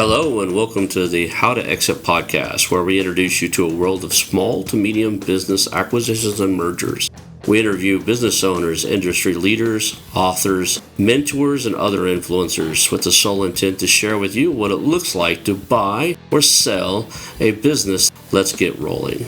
Hello, and welcome to the How to Exit podcast, where we introduce you to a world of small to medium business acquisitions and mergers. We interview business owners, industry leaders, authors, mentors, and other influencers with the sole intent to share with you what it looks like to buy or sell a business. Let's get rolling.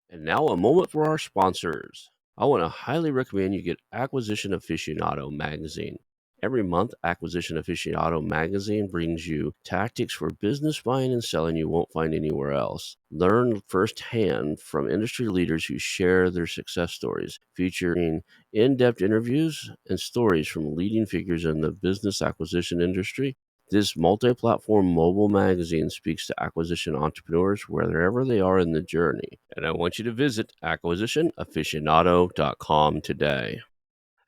And now a moment for our sponsors. I want to highly recommend you get Acquisition Aficionado magazine. Every month, Acquisition Aficionado magazine brings you tactics for business buying and selling you won't find anywhere else. Learn firsthand from industry leaders who share their success stories, featuring in-depth interviews and stories from leading figures in the business acquisition industry. This multi-platform mobile magazine speaks to acquisition entrepreneurs wherever they are in the journey. And I want you to visit acquisitionaficionado.com today.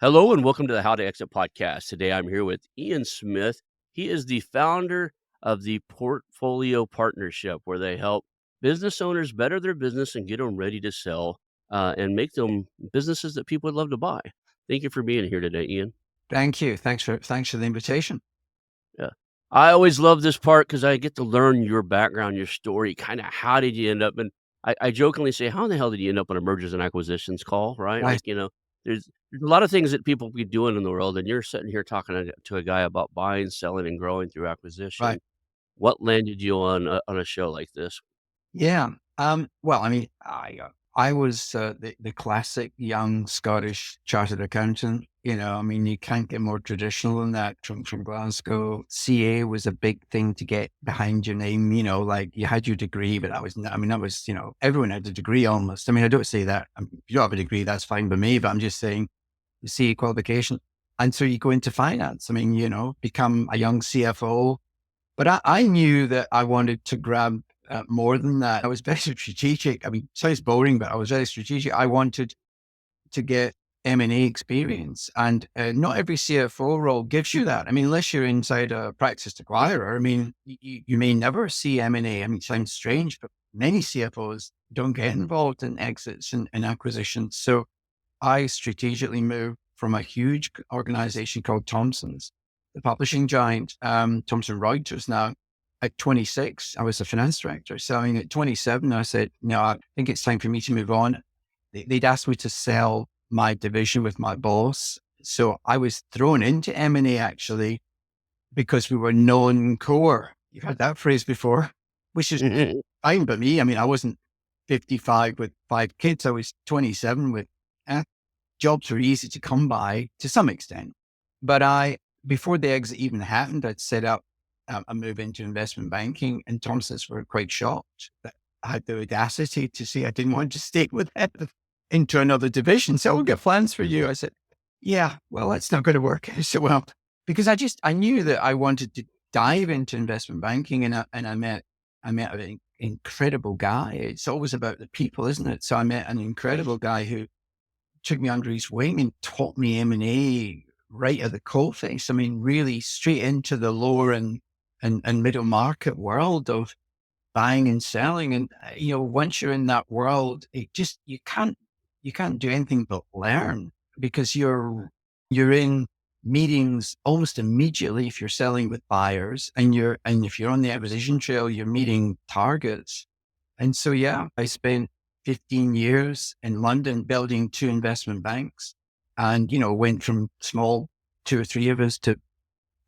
Hello and welcome to the How to Exit podcast. Today I'm here with Ian Smith. He is the founder of the Portfolio Partnership, where they help business owners better their business and get them ready to sell and make them businesses that people would love to buy. Thank you for being here today, Ian. Thank you. Thanks for the invitation. Yeah. I always love this part because I get to learn your background, your story, kind of how did you end up, and I jokingly say, how in the hell did you end up on a mergers and acquisitions call, right? Right. There's a lot of things that people be doing in the world, and you're sitting here talking to a guy about buying, selling, and growing through acquisition. Right. What landed you on a show like this? Yeah. Well, I mean, I was the classic young Scottish chartered accountant. I mean, you can't get more traditional than that. From Glasgow, CA was a big thing to get behind your name. Like you had your degree, but that was, everyone had a degree almost. I mean, I don't say that. If you don't have a degree, that's fine by me. But I'm just saying the CA qualification. And so you go into finance. I mean, become a young CFO. But I knew that I wanted to grab more than that. I was very strategic. I mean, it sounds boring, but I was very strategic. I wanted to get M&A experience. And not every CFO role gives you that. I mean, unless you're inside a practice acquirer, I mean, you may never see M&A. I mean, it sounds strange, but many CFOs don't get involved in exits and acquisitions. So I strategically moved from a huge organization called Thomson's, the publishing giant, Thomson Reuters. Now, at 26, I was a finance director. So at 27, I said, no, I think it's time for me to move on. They'd asked me to sell my division with my boss. So I was thrown into M&A actually because we were non-core. You've heard that phrase before, which is fine by me. I mean, I wasn't 55 with 5 kids. I was 27 with jobs were easy to come by to some extent. But before the exit even happened, I'd set up a move into investment banking, and Thomson's were quite shocked that I had the audacity to say I didn't want to stay with them into another division. So we'll get plans for you. I said, yeah, well, that's not going to work. I said, well, because I knew that I wanted to dive into investment banking, and I met an incredible guy. It's always about the people, isn't it? So I met an incredible guy who took me under his wing and taught me M&A right at the coalface. I mean, really straight into the lower and middle market world of buying and selling. And, once you're in that world, you can't do anything but learn, because you're in meetings almost immediately if you're selling with buyers, and if you're on the acquisition trail, you're meeting targets. And so, yeah, I spent 15 years in London building 2 investment banks, and, went from small 2 or 3 of us to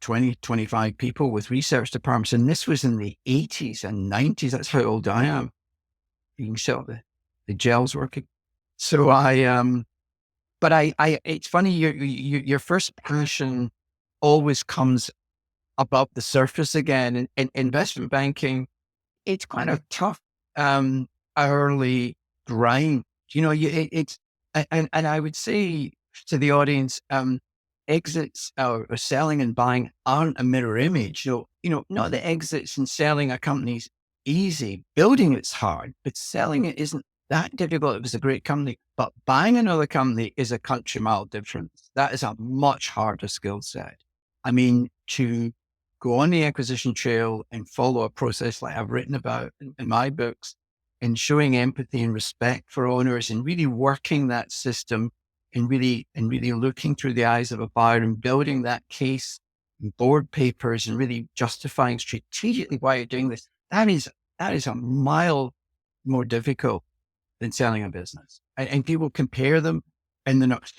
20, 25 people with research departments. And this was in the 80s and 90s. That's how old I am. You can show the gel's working. So but it's funny, your first passion always comes above the surface again. And in investment banking, it's quite a tough, early grind. It's, and I would say to the audience, exits or selling and buying aren't a mirror image. Not the exits and selling a company's easy. Building it's hard, but selling it isn't that difficult. It was a great company, but buying another company is a country mile difference. That is a much harder skill set. I mean, to go on the acquisition trail and follow a process like I've written about in my books, and showing empathy and respect for owners and really working that system and really looking through the eyes of a buyer and building that case and board papers and really justifying strategically why you're doing this. That is a mile more difficult than selling a business. And people compare them and they're not,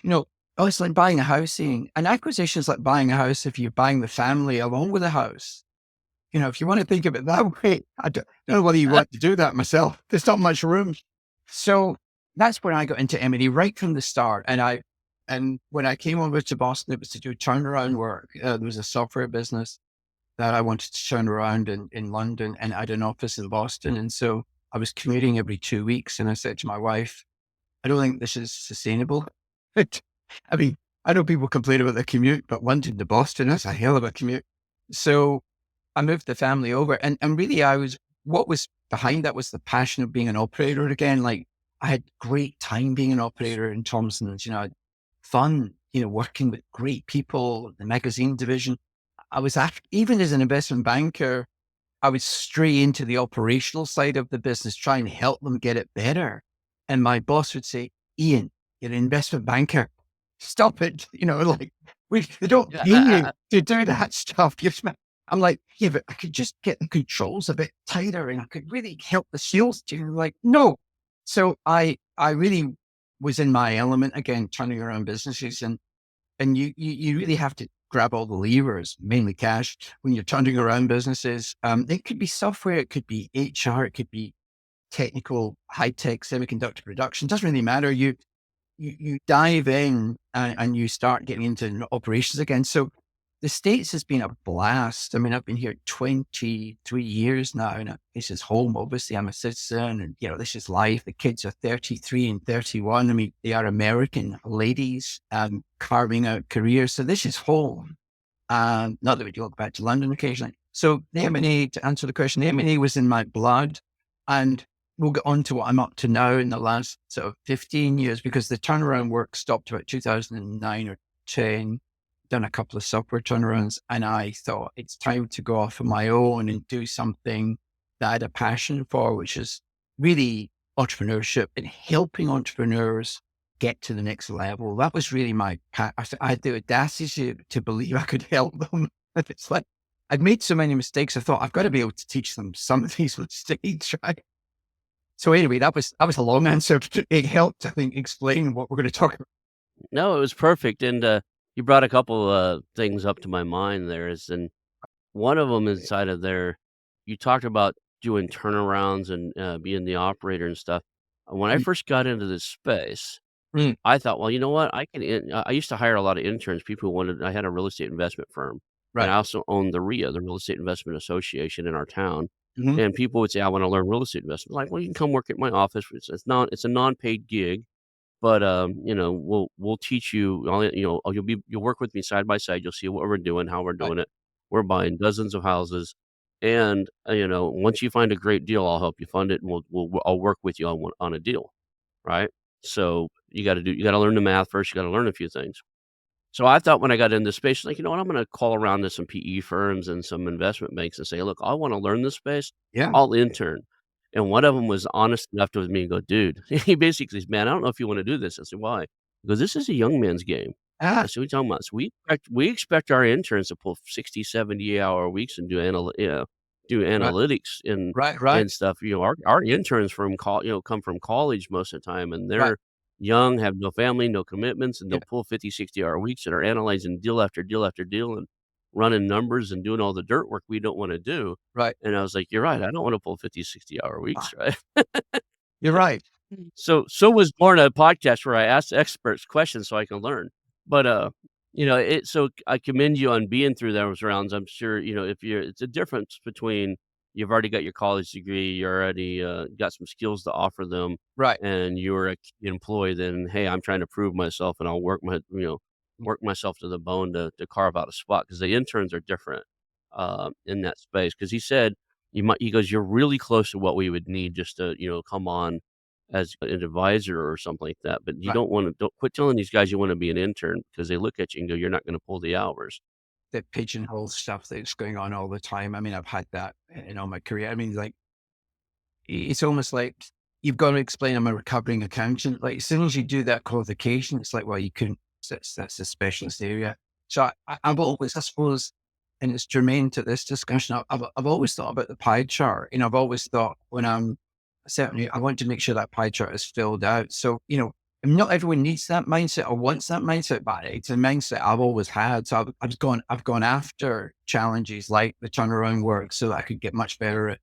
oh, it's like buying a house. An acquisition is like buying a house if you're buying the family along with a house. If you want to think of it that way, I don't know whether you want to do that myself. There's not much room. So that's when I got into M&E right from the start. And when I came over to Boston, it was to do turnaround work. There was a software business that I wanted to turn around in London, and I had an office in Boston. And so I was commuting every 2 weeks. And I said to my wife, I don't think this is sustainable. I mean, I know people complain about the commute, but London to Boston, that's a hell of a commute. So I moved the family over, and really what was behind that was the passion of being an operator again. Like, I had great time being an operator in Thomson's, I had fun, working with great people, the magazine division. Even as an investment banker, I would stray into the operational side of the business, try and help them get it better. And my boss would say, Ian, you're an investment banker. Stop it. Like, they don't pay you to do that stuff. I'm like, yeah, but I could just get the controls a bit tighter and I could really help the sales team. Like, no. So I really was in my element again, turning around businesses, and you really have to grab all the levers, mainly cash, when you're turning around businesses. It could be software, it could be HR, it could be technical, high tech semiconductor production. Doesn't really matter. You dive in and you start getting into operations again. So the States has been a blast. I mean, I've been here 23 years now, and this is home. Obviously, I'm a citizen, and this is life. The kids are 33 and 31. I mean, they are American ladies carving out careers. So this is home. Not that we do go back to London occasionally. So the M&A, to answer the question, the M&A was in my blood, and we'll get on to what I'm up to now in the last sort of 15 years, because the turnaround work stopped about 2009 or 10. Done a couple of software turnarounds, and I thought it's time to go off on my own and do something that I had a passion for, which is really entrepreneurship and helping entrepreneurs get to the next level. That was really I had the audacity to believe I could help them. It's like, I'd made so many mistakes. I thought I've got to be able to teach them some of these mistakes, right? So anyway, that was a long answer. It helped, I think, explain what we're going to talk about. No, it was perfect, and, you brought a couple, things up to my mind there and one of them inside of there, you talked about doing turnarounds and, being the operator and stuff. When I Mm, first got into this space, mm, I thought, "Well, you know what? I used to hire a lot of interns, people who wanted I had a real estate investment firm, and right. I also owned the RIA, the Real Estate Investment Association in our town, Hmm. and people would say, "I wanna learn real estate investment." Like, "Well, you can come work at my office." It's a non-paid gig, but, we'll teach you, you'll work with me side by side, you'll see what we're doing, how we're Right. doing it. We're buying dozens of houses, and, once you find a great deal, I'll help you fund it, and I'll work with you on a deal, right? So, you gotta learn the math first, you gotta learn a few things. So, I thought when I got into space, like, "You know what? I'm gonna call around to some PE firms and some investment banks and say, 'Look, I wanna learn this space, Yeah. I'll intern.'" And one of them was honest enough with me and go, "Dude," he basically says, "Man, I don't know if you wanna do this." I said, "Why?" He goes, "This is a young man's game." I Ah, said, "What you talking about?" So we expect our interns to pull 60, 70-hour weeks and do right. analytics and Right. Right. stuff. Our interns come from college most of the time, and Right. they're young, have no family, no commitments, and Yeah. they'll pull 50, 60-hour weeks and are analyzing deal after deal after deal and running numbers and doing all the dirt work we don't wanna do. Right. And I was like, "You're right, I don't wanna pull 50, 60-hour weeks," Ah, right? you're right. So was born a podcast where I ask experts questions so I can learn. But, I commend you on being through those rounds. I'm sure, if it's a difference between you've already got your college degree, you already, got some skills to offer them, Right. and you're a key employee, then, "Hey, I'm trying to prove myself, and I'll Mm, work myself to the bone to carve out a spot because the interns are different, in that space. Because he said he goes, "You're really close to what we would need just to, come on as an advisor or something like that, but you right. don't quit telling these guys you wanna be an intern because they look at you and go, 'You're not gonna pull the hours.'" The pigeonhole stuff that's going on all the time. I mean, I've had that in all my career. I mean, like, it's almost like you've got to explain I'm a recovering accountant. Like as soon as you do that qualification, it's like, well, you couldn't, that's a specialist area. So I've always, I suppose, and it's germane to this discussion, I've always thought about the pie chart. I've always thought when certainly I want to make sure that pie chart is filled out. So, not everyone needs that mindset or wants that mindset, but it's a mindset I've always had. So I've gone after challenges like the turnaround work so that I could get much better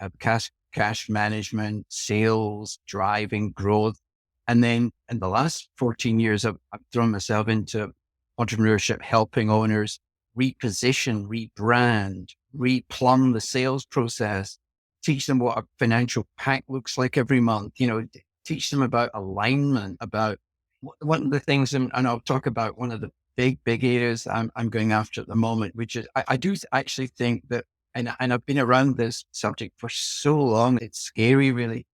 at cash management, sales, driving growth. And then in the last 14 years, I've thrown myself into entrepreneurship, helping owners reposition, rebrand, replumb the sales process, teach them what a financial pack looks like every month, teach them about alignment, about one of the things, and I'll talk about one of the big areas I'm going after at the moment, which is I do actually think that, and I've been around this subject for so long, it's scary, really.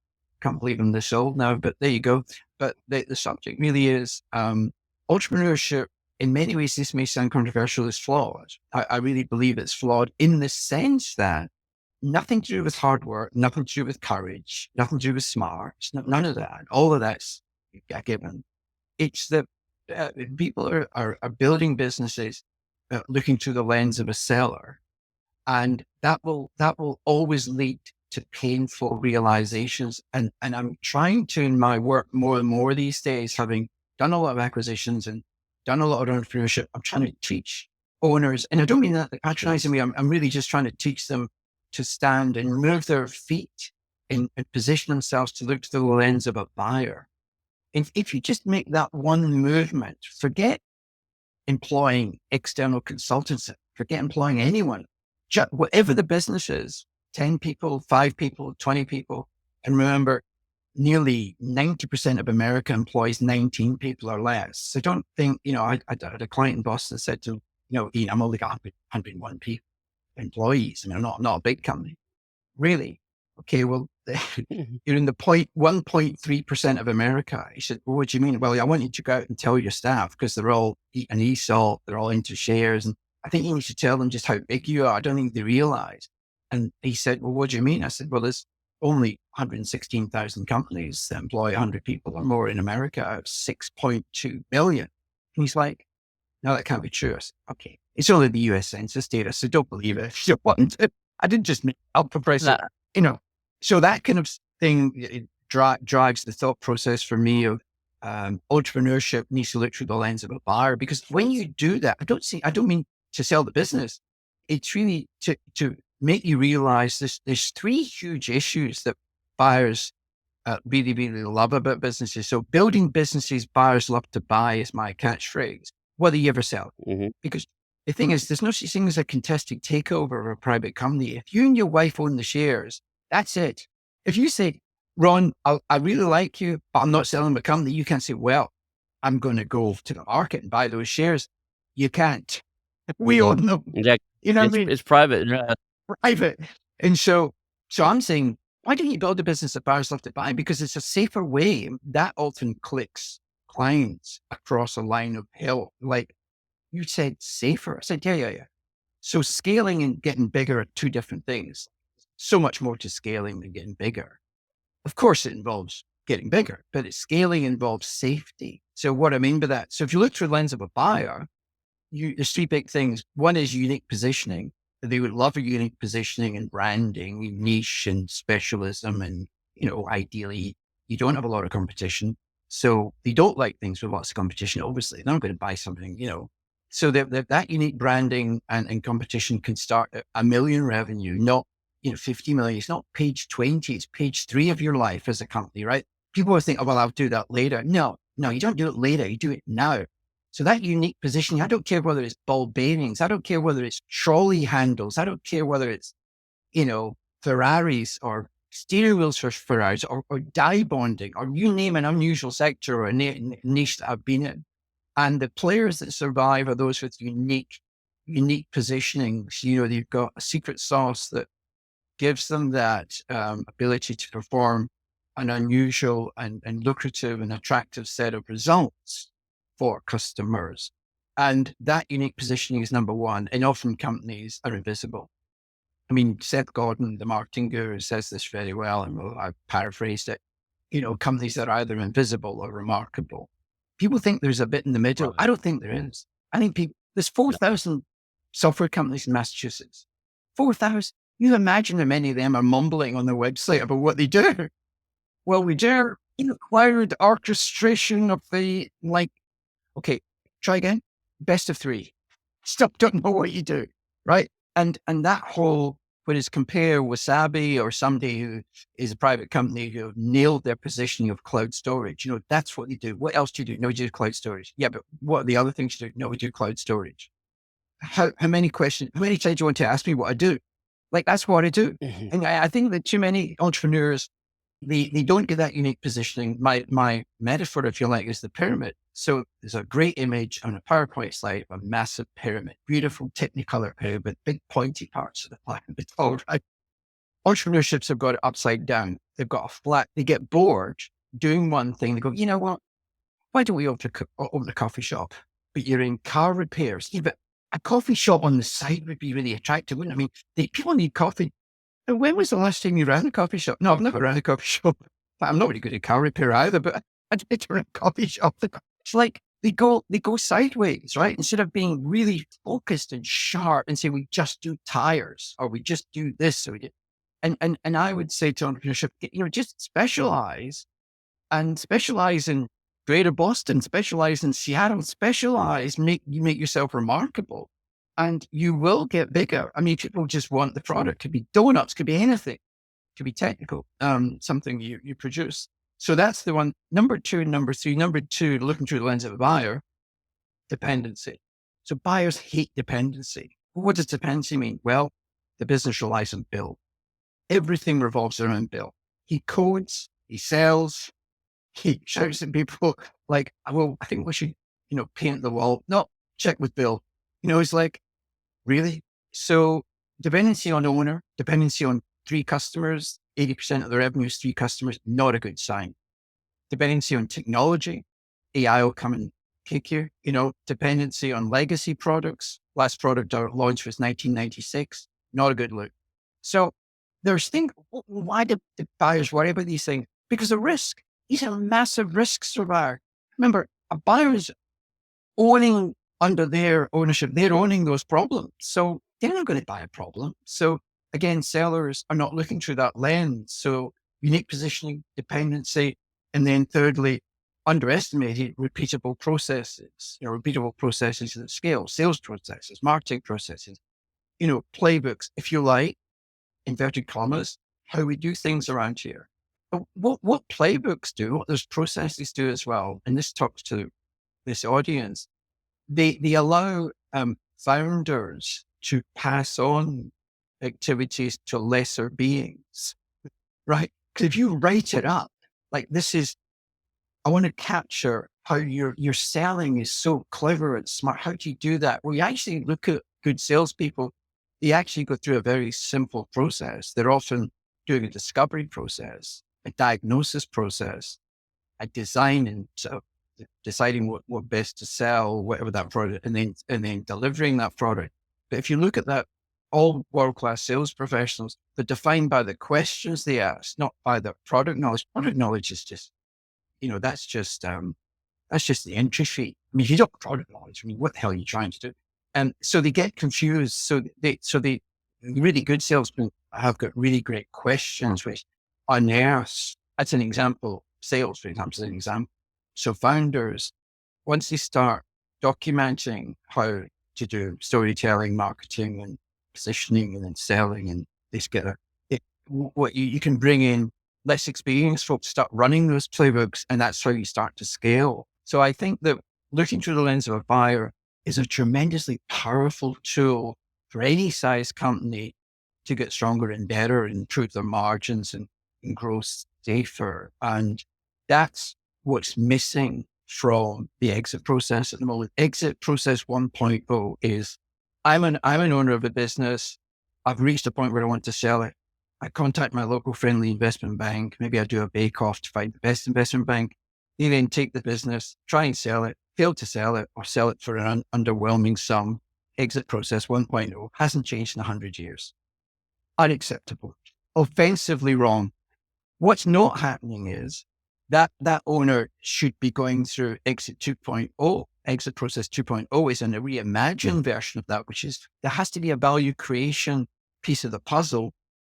Can't believe I'm this old now, but there you go. But the subject really is entrepreneurship. In many ways, this may sound controversial, is flawed. I really believe it's flawed in the sense that nothing to do with hard work, nothing to do with courage, nothing to do with smarts, none of that. All of that's a given. It's that people are building businesses looking through the lens of a seller, and that will always lead to painful realizations. And I'm trying to, in my work more and more these days, having done a lot of acquisitions and done a lot of entrepreneurship, I'm trying to teach owners, and I don't mean that patronizing me. I'm really just trying to teach them to stand and move their feet and position themselves to look through the lens of a buyer. And if you just make that one movement, forget employing external consultants, forget employing anyone, whatever the business is, 10 people, 5 people, 20 people. And remember, nearly 90% of America employs 19 people or less. So don't think, I had a client in Boston said to, Ian, I'm only got 101 people, employees. I mean, I'm not a big company. Really? Okay, well, you're in the 1.3% of America. He said, well, what do you mean? Well, I want you to go out and tell your staff because they're all eating ESOP, they're all into shares. And I think you need to tell them just how big you are. I don't think they realize. And he said, well, what do you mean? I said, well, there's only 116,000 companies that employ 100 people or more in America out of 6.2 million. And he's like, no, that can't be true. I said, okay, it's only the US Census data, so don't believe it if you want it. I didn't just make up for price, so that kind of thing it drives the thought process for me of entrepreneurship needs to look through the lens of a buyer, because when you do that, I don't mean to sell the business. It's really to make you realize there's 3 huge issues that buyers really, really love about businesses. So building businesses buyers love to buy is my catchphrase, whether you ever sell. Mhm. Because the thing is, there's no such thing as a contested takeover of a private company. If you and your wife own the shares, that's it. If you say, Ron, I really like you, but I'm not selling my company, you can't say, well, I'm going to go to the market and buy those shares. You can't. We own them. Yeah, You know what I mean? it's private. Private. And so I'm saying, why don't you build a business that buyers love to buy? Because it's a safer way. That often clicks clients across a line of hill. Like you said, safer. I said, yeah. So scaling and getting bigger are 2 different things. So much more to scaling than getting bigger. Of course, it involves getting bigger, but scaling involves safety. So what I mean by that, so if you look through the lens of a buyer, there's 3 big things. One is unique positioning. They would love a unique positioning and branding, niche and specialism. And, ideally, you don't have a lot of competition. So they don't like things with lots of competition. Obviously, they're not going to buy something, So that unique branding and competition can start at $1 million revenue, not 50 million. It's not page 20. It's page 3 of your life as a company, right? People will think, oh, well, I'll do that later. No, you don't do it later. You do it now. So that unique positioning, I don't care whether it's ball bearings. I don't care whether it's trolley handles. I don't care whether it's, Ferraris or steering wheels for Ferraris or die bonding, or you name an unusual sector or a niche that I've been in. And the players that survive are those with unique positionings. They've got a secret sauce that gives them that ability to perform an unusual and lucrative and attractive set of results for customers. And that unique positioning is number 1. And often companies are invisible. I mean, Seth Godin, the marketing guru, says this very well, and I've paraphrased it. companies that are either invisible or remarkable. People think there's a bit in the middle. I Right. don't think there is. I think there's Yeah. 4,000 software companies in Massachusetts. 4,000. You imagine how many of them are mumbling on their website about what they do. Well, we do required orchestration of the, like, okay, try again. Best of three. Still don't know what you do, right? And that whole, when it's compare Wasabi or somebody who is a private company who nailed their positioning of cloud storage, that's what they do. What else do you do? No, we do cloud storage. Yeah, but what are the other things you do? No, we do cloud storage. How many questions? How many times do you want to ask me what I do? Like, that's what I do. Mhm. And I think that too many entrepreneurs, they don't get that unique positioning. My metaphor, if you like, is the pyramid. So there's a great image on a PowerPoint slide of a massive pyramid, beautiful technicolor pyramid, big pointy parts of the pyramid. All right. Entrepreneurships have got it upside down. They've got a flat, they get bored doing one thing. They go, you know what? Why don't we open a coffee shop? But you're in car repairs. Yeah, but a coffee shop on the side would be really attractive, wouldn't it? I mean, people need coffee. When was the last time you ran a coffee shop? No, I've never ran a coffee shop. I'm not really good at car repair either, but I did run a coffee shop. It's like they go sideways, right? Instead of being really focused and sharp and say we just do tires or we just do this or we do, and I would say to entrepreneurship, just specialize in Greater Boston, specialize in Seattle, make yourself remarkable, and you will get bigger. I mean, people just want the product. Could be donuts, could be anything, could be technical, something you produce. So that's the one. Number two and number three. Number two, looking through the lens of a buyer, dependency. So buyers hate dependency. What does dependency mean? Well, the business relies on Bill. Everything revolves around Bill. He codes, he sells, he shouts at people like, well, I think we should, paint the wall. No, check with Bill. It's like, really? So dependency on owner, dependency on three customers, 80% of the revenue is three customers, not a good sign. Dependency on technology, AI will come and kick you. Dependency on legacy products. Last product our launch was 1996, not a good look. So there's things, why do the buyers worry about these things? Because of risk. These are massive risks for a buyer. Remember, a buyer is owning under their ownership, they're owning those problems. So they're not going to buy a problem. So again, sellers are not looking through that lens. So unique positioning, dependency, and then thirdly, underestimated repeatable processes, repeatable processes that scale, sales processes, marketing processes, playbooks, if you like, inverted commas, how we do things around here. But what playbooks do, what those processes do as well, and this talks to this audience, they allow founders to pass on activities to lesser beings, right? Because if you write it up, like this is, I want to capture how your selling is so clever and smart. How do you do that? Well, you actually look at good salespeople. They actually go through a very simple process. They're often doing a discovery process, a diagnosis process, a design and sort of deciding what best to sell, whatever that product, and then delivering that product. But if you look at that, all world-class sales professionals, they're defined by the questions they ask, not by their product knowledge. Product knowledge is just, that's just the entry fee. I mean, if you don't have product knowledge, I mean, what the hell are you trying to do? And so they get confused. So they really good salesmen have got really great questions, which unearth. That's an example. Sales, for example, is an example. So founders, once they start documenting how to do storytelling, marketing, and positioning, and then selling, and this get what you can bring in less experienced folks start running those playbooks, and that's how you start to scale. So I think that looking through the lens of a buyer is a tremendously powerful tool for any size company to get stronger and better and improve their margins and grow safer. And that's what's missing from the exit process at the moment. Exit process 1.0 is I'm an owner of a business. I've reached a point where I want to sell it. I contact my local friendly investment bank. Maybe I do a bake off to find the best investment bank. They then take the business, try and sell it, fail to sell it, or sell it for an underwhelming sum. Exit process 1.0 hasn't changed in 100 years. Unacceptable. Offensively wrong. What's not happening is that owner should be going through exit 2.0. Exit process 2.0 is a reimagined version of that, which is there has to be a value creation piece of the puzzle,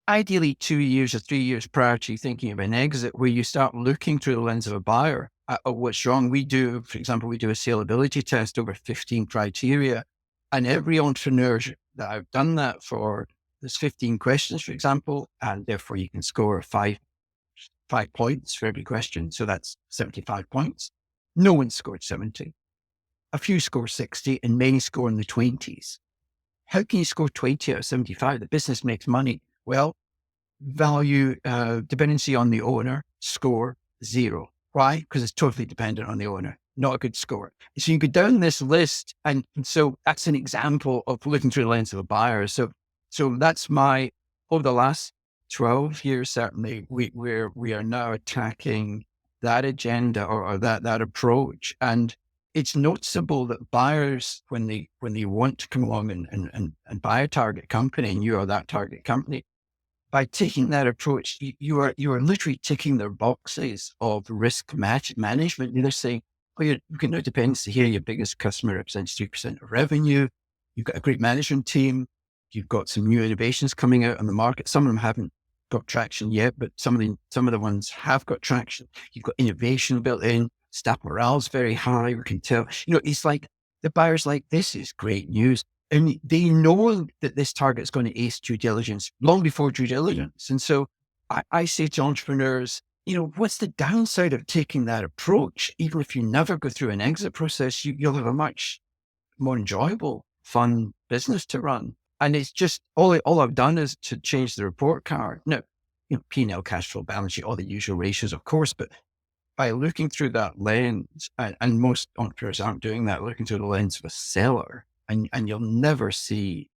ideally 2 years or 3 years prior to you thinking of an exit, where you start looking through the lens of a buyer at what's wrong. We do, for example, we do a saleability test over 15 criteria, and every entrepreneur that I've done that for, there's 15 questions, for example, and therefore you can score 5 points for every question. So that's 75 points. No one scored 70. A few score 60 and many score in the 20s. How can you score 20 out of 75? The business makes money. Well, value dependency on the owner, score 0. Why? Because it's totally dependent on the owner. Not a good score. So you go down this list, and so that's an example of looking through the lens of a buyer. So that's over the last 12 years, certainly, we are now attacking that agenda or that approach. And it's noticeable that buyers, when they want to come along and buy a target company, and you are that target company, by taking that approach, you are literally ticking their boxes of risk management. They're saying, oh, you can no dependency here. Your biggest customer represents 3% of revenue. You've got a great management team. You've got some new innovations coming out on the market. Some of them haven't got traction yet, but some of the ones have got traction. You've got innovation built in. Staff morale is very high. We can tell, it's like the buyer's like, this is great news. And they know that this target is going to ace due diligence long before due diligence. And so I say to entrepreneurs, what's the downside of taking that approach? Even if you never go through an exit process, you'll have a much more enjoyable, fun business to run. And it's just all I've done is to change the report card. No, P&L, cash flow, balance sheet, all the usual ratios, of course, but by looking through that lens, and most entrepreneurs aren't doing that, looking through the lens of a seller, and you'll never see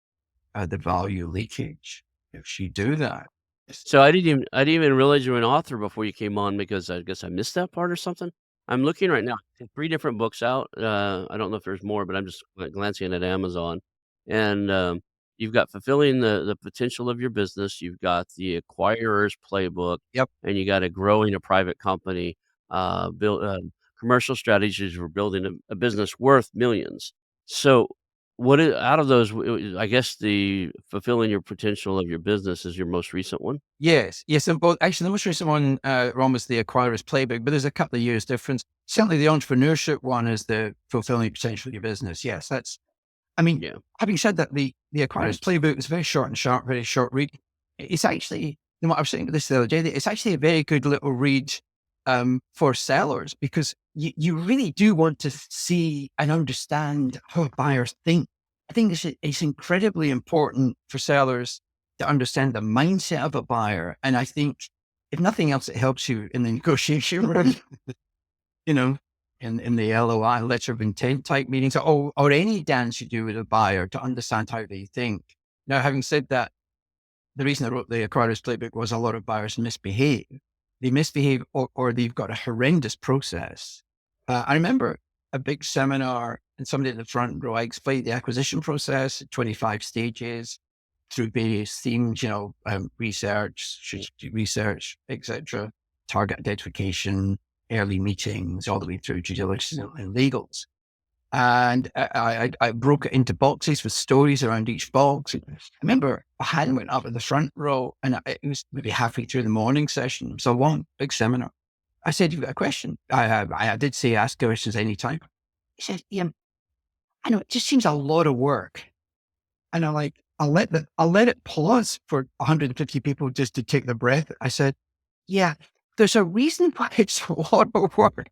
the value leakage if you do that. So I didn't even realize you were an author before you came on because I guess I missed that part or something. I'm looking right now, 3 different books out. I don't know if there's more, but I'm just glancing at Amazon, and you've got fulfilling the potential of your business. You've got the acquirer's playbook, Yep. and you got a growing a private company. Build commercial strategies for building a business worth millions. So out of those, I guess the fulfilling your potential of your business is your most recent one? Yes. Yes. And both, actually, the most recent one, Ron, was the acquirer's playbook, but there's a couple of years difference. Certainly the entrepreneurship one is the fulfilling potential of your business. Yes. I mean, Yeah. having said that, the acquirer's playbook is very short and sharp, very short read. It's actually, I was saying this the other day, it's actually a very good little read for sellers, because you really do want to see and understand how buyers think. I think it's incredibly important for sellers to understand the mindset of a buyer. And I think if nothing else, it helps you in the negotiation room, you know, in the LOI, letter of intent type meetings, or any dance you do with a buyer to understand how they think. Now, having said that, the reason I wrote the acquirer's playbook was a lot of buyers misbehave. They misbehave, or they've got a horrendous process. I remember a big seminar, and somebody at the front row, I explained the acquisition process, 25 stages through various themes, research, strategic research, etc., target identification, early meetings, all the way through due diligence and legals. And I broke it into boxes with stories around each box. I remember a hand went up at the front row, and it was maybe halfway through the morning session. It was a long, big seminar. I said, "You've got a question?" I did say ask questions anytime. He said, "Yeah, I know it just seems a lot of work." And I'll let it pause for 150 people just to take the breath. I said, "Yeah, there's a reason why it's a lot of work.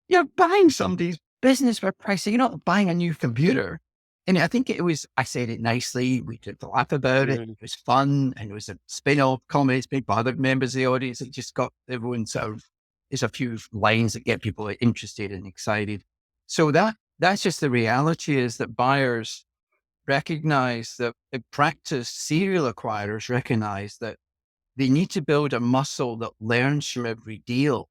You're buying somebody's business for pricing. You're not buying a new computer." And I think I said it nicely. We took a laugh about it. Mhm. It was fun. And it was a spin-off comedy. It's made by other members of the audience. It just got everyone there's a few lines that get people interested and excited. So that's just the reality, is that buyers recognize that in practice, serial acquirers recognize that they need to build a muscle that learns from every deal.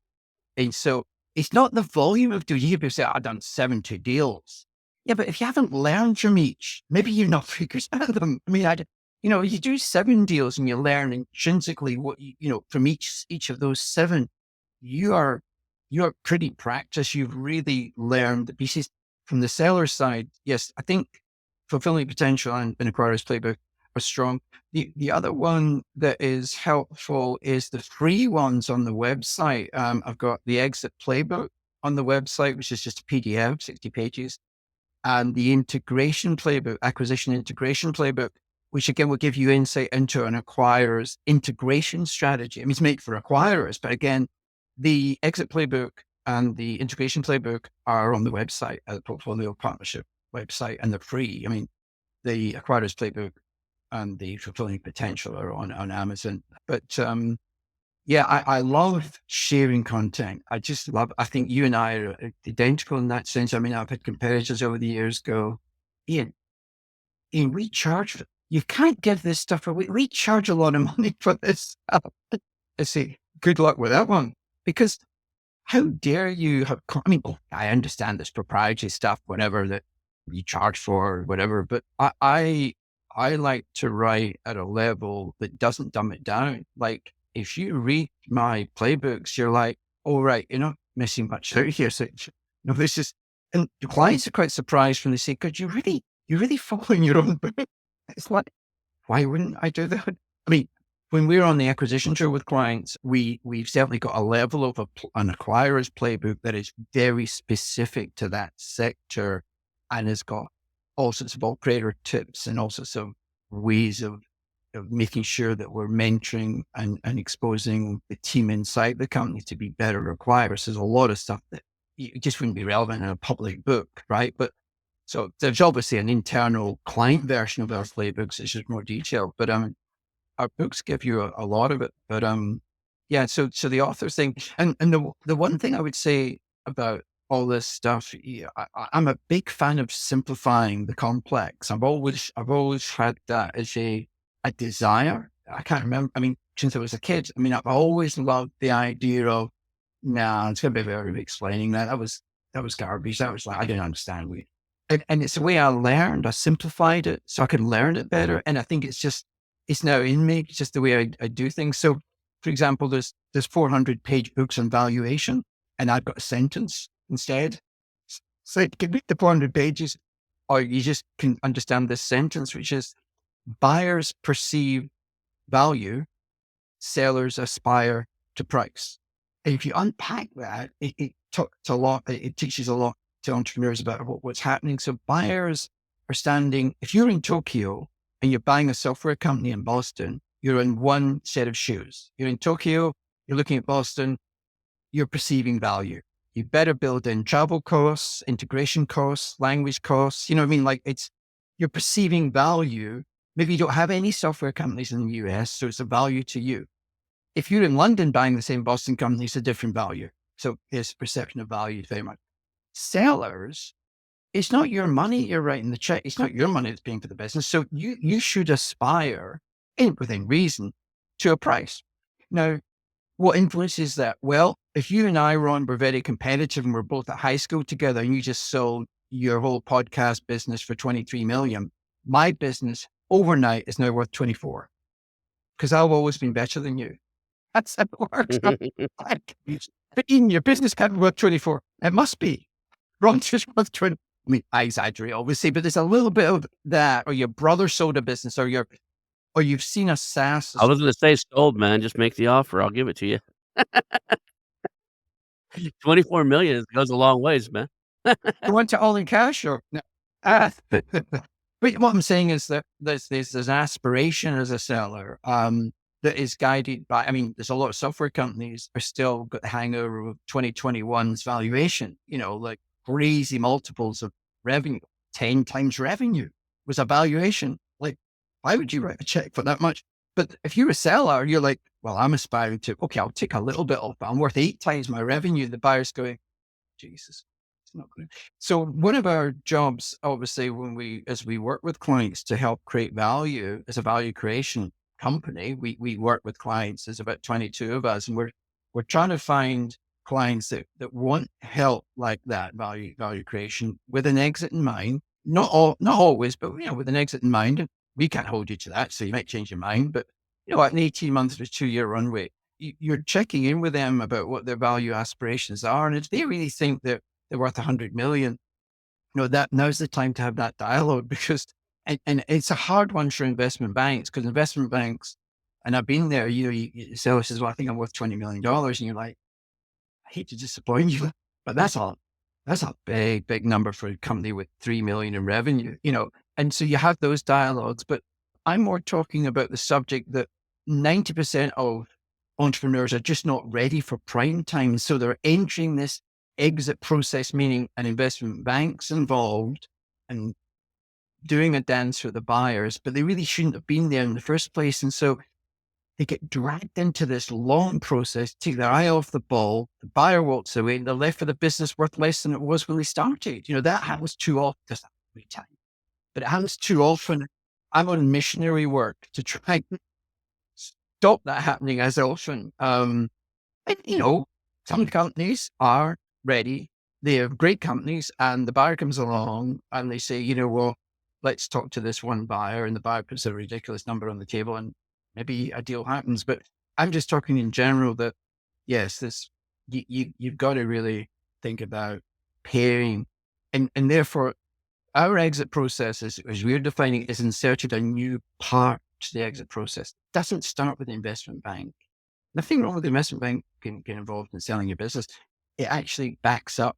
And so it's not the volume of deals. You hear people say, I've done 70 deals. Yeah, but if you haven't learned from each, maybe you're not very good at them. I mean, you do 7 deals and you learn intrinsically what from each of those 7, you are you're pretty practiced. You've really learned the pieces. From the seller side, yes, I think fulfilling potential and acquirer's playbook are strong. The other one that is helpful is the free ones on the website. I've got the exit playbook on the website, which is just a PDF, 60 pages, and the integration playbook, acquisition integration playbook, which again will give you insight into an acquirer's integration strategy. I mean, it's made for acquirers, but again, the exit playbook and the integration playbook are on the website, at the portfolio partnership website, and they're free. I mean, the acquirer's playbook and the fulfilling potential are on Amazon. But yeah, I love sharing content. I think you and I are identical in that sense. I mean, I've had competitors over the years go, Ian, we charge, you can't give this stuff away. We charge a lot of money for this stuff. I say, good luck with that one. Because how dare you have, I mean, I understand this proprietary stuff, whatever that you charge for, or whatever, but I like to write at a level that doesn't dumb it down. Like, if you read my playbooks, you're like, oh, right, you're not missing much out here. So, this is, and the clients are quite surprised when they say, "God, you're really following your own book." It's like, why wouldn't I do that? I mean, when we're on the acquisition tour with clients, we've certainly got a level of an acquirer's playbook that is very specific to that sector and has got all sorts of operator tips and all sorts of ways of making sure that we're mentoring and exposing the team inside the company to be better acquirers. There's a lot of stuff that just wouldn't be relevant in a public book, right? But so there's obviously an internal client version of our playbooks. It's just more detailed, but our books give you a lot of it. But yeah. So the authors thing, and the one thing I would say about all this stuff, yeah, I'm a big fan of simplifying the complex. I've always had that as a desire. I can't remember. I mean, since I was a kid, I mean, I've always loved the idea of, nah, it's going to be very explaining that. That was garbage. That was like, I didn't understand. And it's the way I learned. I simplified it so I could learn it better. And I think it's now in me. It's just the way I do things. So, for example, there's 400-page books on valuation, and I've got a sentence instead. So you can read the 400 pages, or you just can understand this sentence, which is, buyers perceive value, sellers aspire to price. And if you unpack that, it talks a lot. It teaches a lot to entrepreneurs about what's happening. So buyers are standing, if you're in Tokyo and you're buying a software company in Boston, you're in one set of shoes. You're in Tokyo, you're looking at Boston, you're perceiving value. You better build in travel costs, integration costs, language costs. You know what I mean? Like, you're perceiving value. Maybe you don't have any software companies in the US, so it's a value to you. If you're in London buying the same Boston company, it's a different value. So there's perception of value very much. Sellers, it's not your money you're writing the check. It's not your money that's paying for the business. So you should aspire, within reason, to a price. Now, what influences that? Well, if you and I, Ron, were very competitive and we're both at high school together and you just sold your whole podcast business for 23 million, my business overnight is now worth 24 because I've always been better than you. That's how it works. Like, but Ian, your business can't be worth 24. It must be. Ron just worth 20. I mean, I exaggerate, obviously, but there's a little bit of that, or your brother sold a business, or you've seen a I SaaS. was gonna say sold, man, just make the offer, I'll give it to you. 24,000,000 goes a long ways, man. You want it all in cash or no? But what I'm saying is that there's aspiration as a seller that is guided by, I mean, there's a lot of software companies are still got the hangover of 2021's valuation, like crazy multiples of revenue, 10 times revenue was a valuation. Like, why would you write a check for that much? But if you're a seller, you're like, well, I'm aspiring to, okay, I'll take a little bit off, but I'm worth 8 times my revenue. The buyer's going, Jesus, it's not going to. So one of our jobs, obviously, as we work with clients to help create value as a value creation company, we work with clients. There's about 22 of us, and we're trying to find clients that want help like that value creation with an exit in mind. Not always, but with an exit in mind. And we can't hold you to that, so you might change your mind. But at an 18 months to 2 year runway. you're checking in with them about what their value aspirations are. And if they really think that they're worth 100 million, that now's the time to have that dialogue because, and it's a hard one for investment banks because investment banks, and I've been there, seller says, well, I think I'm worth $20 million. And you're like, I hate to disappoint you, but that's a big, big number for a company with 3 million in revenue. And so you have those dialogues, but I'm more talking about the subject that 90% of entrepreneurs are just not ready for prime time. So they're entering this exit process, meaning an investment bank's involved and doing a dance for the buyers, but they really shouldn't have been there in the first place. And so they get dragged into this long process, take their eye off the ball, the buyer walks away, and they're left with a business worth less than it was when they started. That happens too often, doesn't happen every time, but it happens too often. I'm on missionary work to try and stop that happening as often. And some companies are ready. They have great companies, and the buyer comes along and they say, well, let's talk to this one buyer, and the buyer puts a ridiculous number on the table and maybe a deal happens. But I'm just talking in general that, yes, you've got to really think about pairing. And therefore, our exit process, as we're defining, is inserted a new part to the exit process. It doesn't start with the investment bank. Nothing wrong with the investment bank can get involved in selling your business. It actually backs up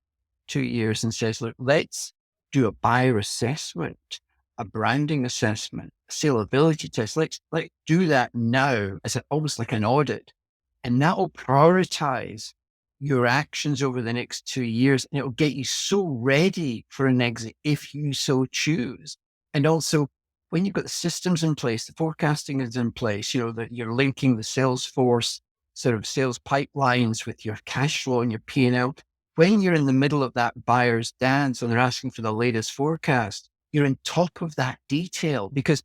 2 years and says, look, let's do a buyer assessment, a branding assessment, a saleability test. Let's do that now as almost like an audit. And that will prioritize your actions over the next 2 years. And it'll get you so ready for an exit if you so choose. And also, when you've got the systems in place, the forecasting is in place, that you're linking the Salesforce sort of sales pipelines with your cash flow and your P&L. When you're in the middle of that buyer's dance and they're asking for the latest forecast, you're on top of that detail because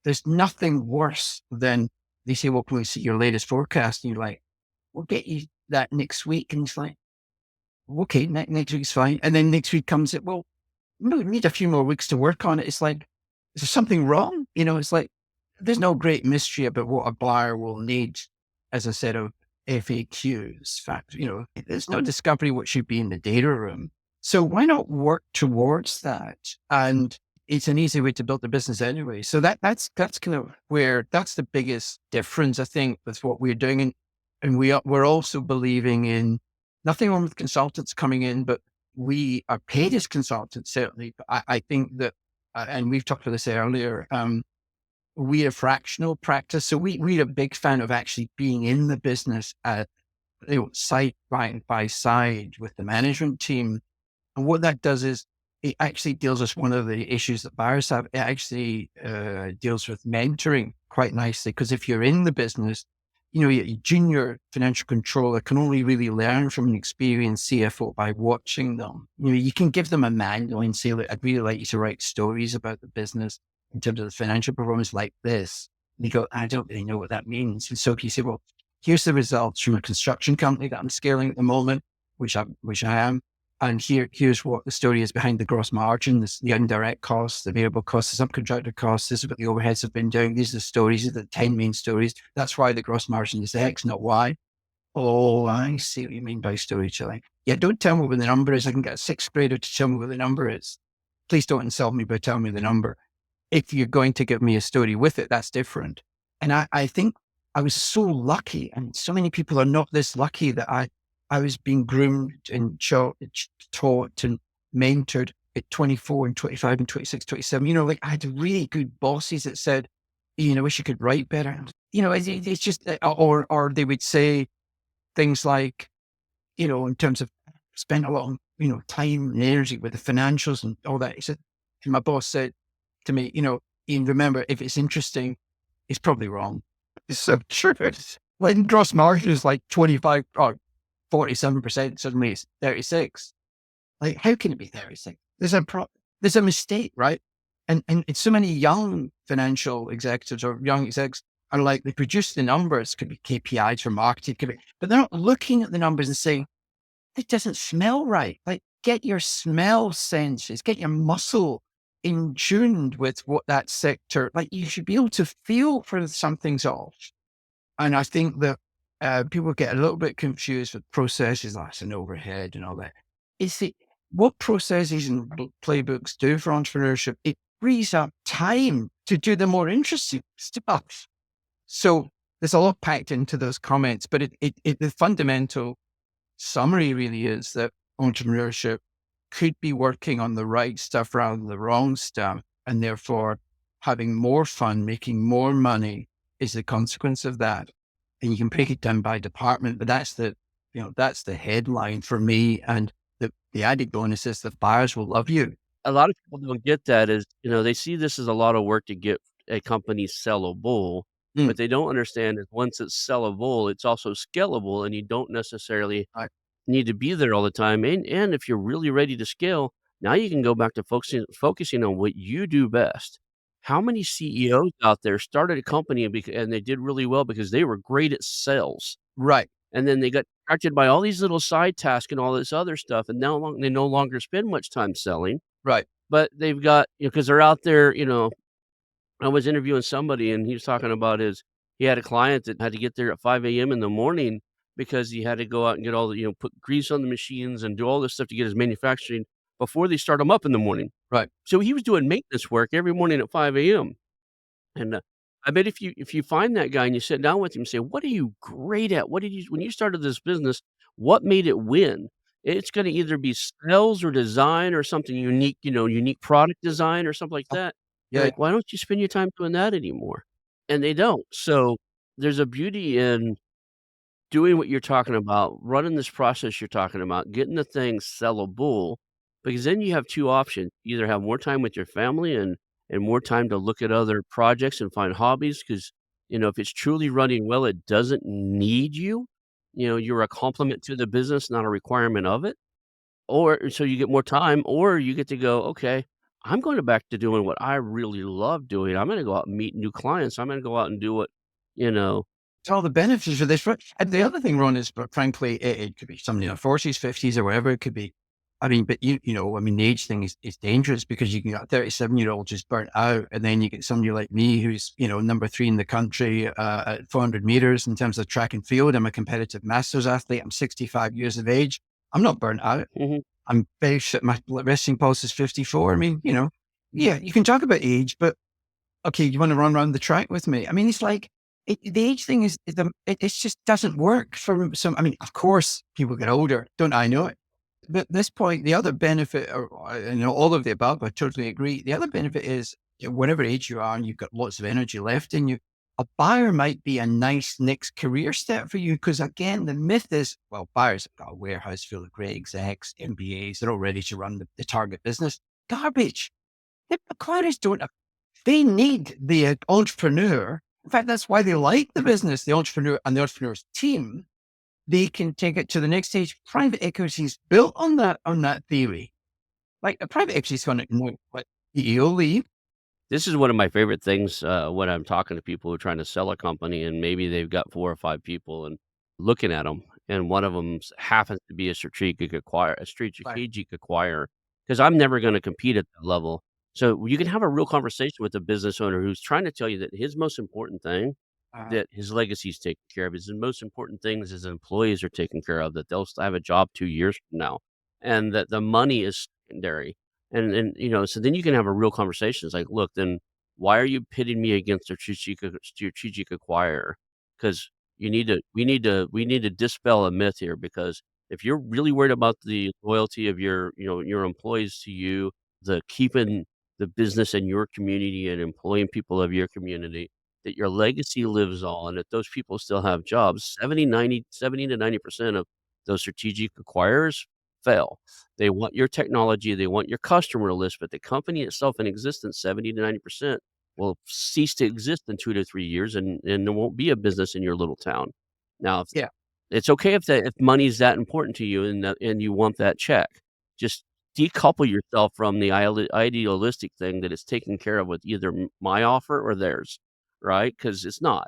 there's nothing worse than they say, well, can we see your latest forecast? And you're like, we'll get you that next week. And it's like, okay, next week's fine. And then next week comes it, well, we need a few more weeks to work on it. It's like, is there something wrong? It's like, there's no great mystery about what a buyer will need as a set of FAQs. Fact, there's no discovery what should be in the data room. So why not work towards that? And it's an easy way to build the business anyway. So that's kind of where that's the biggest difference, I think, with what we're doing. And we're also believing in nothing wrong with consultants coming in, but we are paid as consultants, certainly. But I think that, and we've talked about this earlier, we are fractional practice. So we're a big fan of actually being in the business side by side with the management team. And what that does is it actually deals with one of the issues that buyers have. It actually deals with mentoring quite nicely. Because if you're in the business, your junior financial controller can only really learn from an experienced CFO by watching them. You can give them a manual and say, look, I'd really like you to write stories about the business in terms of the financial performance like this. And you go, I don't really know what that means. And so if you say, well, here's the results from a construction company that I'm scaling at the moment, which I am. And here's what the story is behind the gross margin, the indirect costs, the variable costs, the subcontractor costs. This is what the overheads have been doing. These are the stories, these are the 10 main stories. That's why the gross margin is X, not Y. Oh, I see what you mean by storytelling. Yeah, don't tell me what the number is. I can get a sixth grader to tell me what the number is. Please don't insult me by telling me the number. If you're going to give me a story with it, that's different. And I think I was so lucky, and so many people are not this lucky, that I was being groomed and taught and mentored at 24 and 25 and 26, 27. I had really good bosses that said, I wish you could write better. It's just, or they would say things like, in terms of spent a lot of, time and energy with the financials and all that. He said, and my boss said to me, Ian, remember, if it's interesting, it's probably wrong. It's so true. When gross margin is like 25 or 47%, suddenly it's 36. Like, how can it be 36? There's a mistake, right? And it's so many young financial executives or young execs are like, they produce the numbers, could be KPIs for marketing, but they're not looking at the numbers and saying, it doesn't smell right. Like, get your smell senses, get your muscle in tuned with what that sector, like, you should be able to feel for something's off. And I think that people get a little bit confused with processes. That's an overhead and all that. It's the what processes and playbooks do for entrepreneurship. It frees up time to do the more interesting stuff. So there's a lot packed into those comments, but the fundamental summary really is that entrepreneurship could be working on the right stuff rather than the wrong stuff, and therefore having more fun, making more money is the consequence of that. And you can break it down by department, but that's the headline for me. And the added bonus is the buyers will love you. A lot of people don't get that is, they see this as a lot of work to get a company sellable, Mm, but they don't understand is once it's sellable, it's also scalable, and you don't necessarily right, need to be there all the time, and if you're really ready to scale, now you can go back to focusing on what you do best. How many CEOs out there started a company and they did really well because they were great at sales, right, and then they got distracted by all these little side tasks and all this other stuff, and now they no longer spend much time selling, right. but they've got because they're out there, I was interviewing somebody and he was talking about he had a client that had to get there at 5 a.m. in the morning because he had to go out and get all the, put grease on the machines and do all this stuff to get his manufacturing before they start them up in the morning. Right. So he was doing maintenance work every morning at 5 a.m. And I bet if you find that guy and you sit down with him and say, "What are you great at? What did you when you started this business? What made it win?" It's going to either be sales or design or something unique, unique product design or something like Oh, that. You're yeah. like, "Why don't you spend your time doing that anymore?" And they don't. So there's a beauty in doing what you're talking about, running this process you're talking about, getting the thing sellable, because then you have 2 options. Either have more time with your family and more time to look at other projects and find hobbies. Because if it's truly running well, it doesn't need you. You're a complement to the business, not a requirement of it. Or so you get more time, or you get to go, "Okay, I'm going back to doing what I really love doing. I'm gonna go out and meet new clients. I'm gonna go out and do what" you know It's all the benefits of this. Right? And the other thing, Ron, is, but frankly, it could be somebody in their 40s, 50s, or whatever it could be. I mean, but the age thing is dangerous because you can get a 37-year-old just burnt out. And then you get somebody like me who's, number 3 in the country at 400 meters in terms of track and field. I'm a competitive masters athlete. I'm 65 years of age. I'm not burnt out. Mhm. I'm very fit. My resting pulse is 54. I mean, yeah, you can talk about age, but okay, you want to run around the track with me? I mean, it's like the age thing it just doesn't work for some. I mean, of course, people get older. Don't I know it? But at this point, the other benefit, all of the above, I totally agree. The other benefit is whatever age you are and you've got lots of energy left in you, a buyer might be a nice next career step for you. Because again, the myth is, well, buyers have got a warehouse full of great execs, MBAs, they're all ready to run the target business. Garbage. The clients don't they need the entrepreneur. In fact, that's why they like the business, the entrepreneur and the entrepreneur's team. They can take it to the next stage. Private equity is built on that theory. Like a private equity is going to know what CEO leave. This is one of my favorite things, when I'm talking to people who are trying to sell a company and maybe they've got 4 or 5 people and looking at them, and one of them happens to be a Right. strategic acquirer, because 'cause I'm never gonna compete at that level. So you can have a real conversation with a business owner who's trying to tell you that his most important thing, Uh, that his legacy is taken care of, his most important things his employees are taken care of, that they'll still have a job 2 years from now, and that the money is secondary. So then you can have a real conversation. It's like, "Look, then why are you pitting me against a strategic acquirer? Because we need to dispel a myth here, because if you're really worried about the loyalty of your employees to you, the keeping the business in your community and employing people of your community, that your legacy lives on, that those people still have jobs, 70 to 90% of those strategic acquirers fail. They want your technology, they want your customer list, but the company itself in existence, 70 to 90% will cease to exist in 2 to 3 years, and there won't be a business in your little town. Now, if yeah. it's okay if money is that important to you and you want that check. Just decouple yourself from the idealistic thing that it's taken care of with either my offer or theirs, right? Because it's not.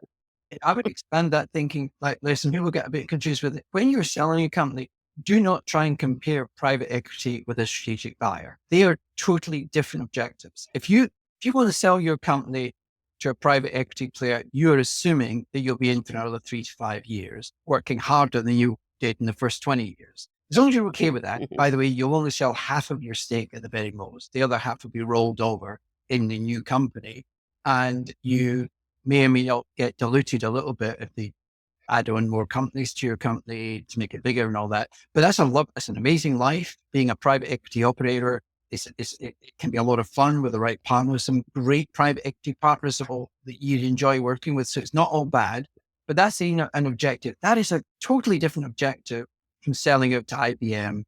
I would expand that thinking. Like, listen, people get a bit confused with it. When you're selling a company, do not try and compare private equity with a strategic buyer. They are totally different objectives. If you want to sell your company to a private equity player, you're assuming that you'll be in for another 3 to 5 years, working harder than you did in the first 20 years. As long as you're okay with that, by the way, you'll only sell half of your stake at the very most. The other half will be rolled over in the new company. And you may or may not get diluted a little bit if they add on more companies to your company to make it bigger and all that. But it's an amazing life being a private equity operator. It can be a lot of fun with the right partners, some great private equity partners that you'd enjoy working with. So it's not all bad, but that's an objective. That is a totally different objective from selling out to IBM,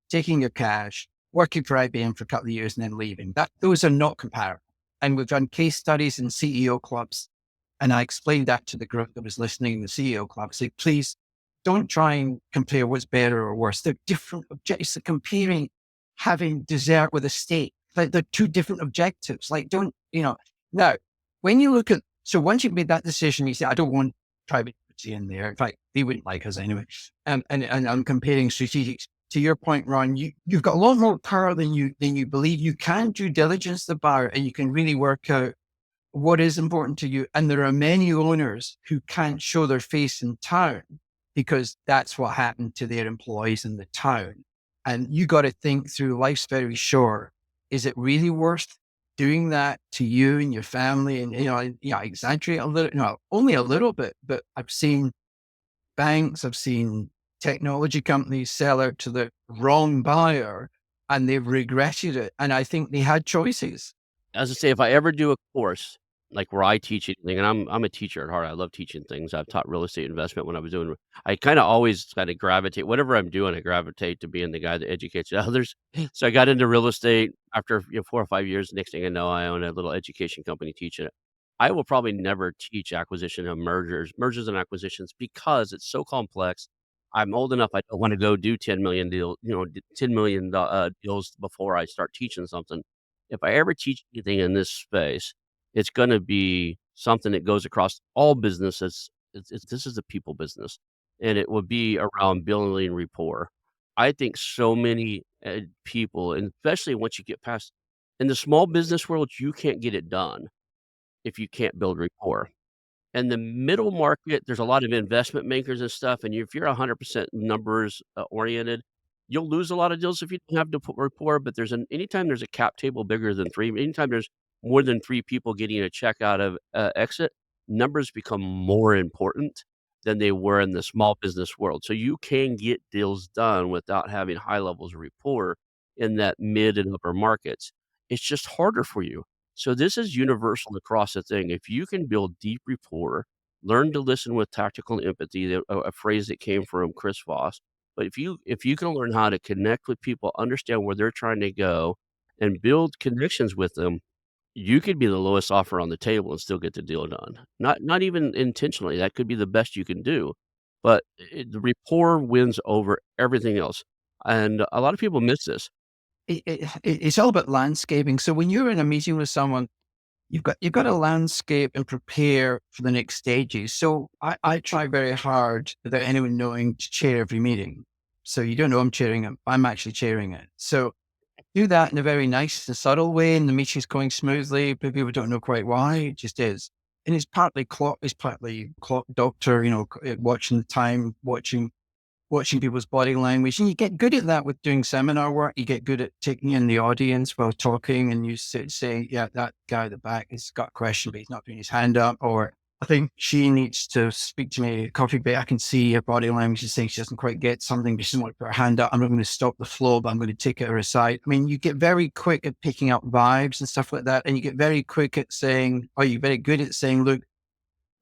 taking your cash, working for IBM for a couple of years and then leaving. Those are not comparable. And we've done case studies in CEO clubs. And I explained that to the group that was listening in the CEO club. I said, please don't try and compare what's better or worse. They're different objectives. They're comparing having dessert with a steak. Like they're two different objectives. Like now, when you look at, so once you've made that decision, you say, I don't want private equity in there. In fact, they wouldn't like us anyway. And I'm comparing strategics. To your point, Ron, you've got a lot more power than you believe. You can due diligence the buyer and you can really work out what is important to you. And there are many owners who can't show their face in town because that's what happened to their employees in the town. And you got to think through, life's very short. Is it really worth doing that to you and your family? And, I exaggerate a little, only a little bit, but I've seen banks, I've seen technology companies sell out to the wrong buyer and they've regretted it. And I think they had choices. As I say, if I ever do a course, like where I teach anything, and I'm a teacher at heart, I love teaching things. I've taught real estate investment when I was doing I kinda always kinda gravitate whatever I'm doing, I gravitate to being the guy that educates others. So I got into real estate after, 4 or 5 years. Next thing I know, I own a little education company teaching it. I will probably never teach acquisition of mergers and acquisitions because it's so complex. I'm old enough, I don't wanna go do 10,000,000 deal $10,000,000 deals before I start teaching something. If I ever teach anything in this space, it's gonna be something that goes across all businesses. This is a people business, and it would be around building rapport. I think so many, people, and especially once you get past in the small business world, you can't get it done if you can't build rapport. In the middle market, there's a lot of investment makers and stuff, and if you're 100% numbers, oriented, you'll lose a lot of deals if you don't have the rapport, but anytime there's a cap table bigger than 3, anytime there's more than 3 people getting a check out of, exit, numbers become more important than they were in the small business world. So you can get deals done without having high levels of rapport in that mid and upper markets. It's just harder for you. So this is universal across the thing. If you can build deep rapport, learn to listen with tactical empathy, a phrase that came from Chris Voss. But if you can learn how to connect with people, understand where they're trying to go, and build connections with them, you could be the lowest offer on the table and still get the deal done. Not even intentionally. That could be the best you can do. But the rapport wins over everything else. And a lot of people miss this. It's all about landscaping. So when you're in a meeting with someone, you've got to landscape and prepare for the next stages. So I try very hard without anyone knowing to chair every meeting. So you don't know I'm chairing it. I'm actually chairing it. So do that in a very nice and subtle way, and the meeting's going smoothly, but people don't know quite why. It just is. And it's partly clock doctor, watching the time, watching people's body language. And you get good at that with doing seminar work. You get good at taking in the audience while talking and you say, yeah, that guy at the back has got a question, but he's not putting his hand up. Or I think she needs to speak to me at coffee break. I can see her body language is saying she doesn't quite get something, but she doesn't want to put her hand up. I'm not going to stop the flow, but I'm going to take it her aside. I mean, you get very quick at picking up vibes and stuff like that. And you get very quick at saying, or you're very good at saying, look,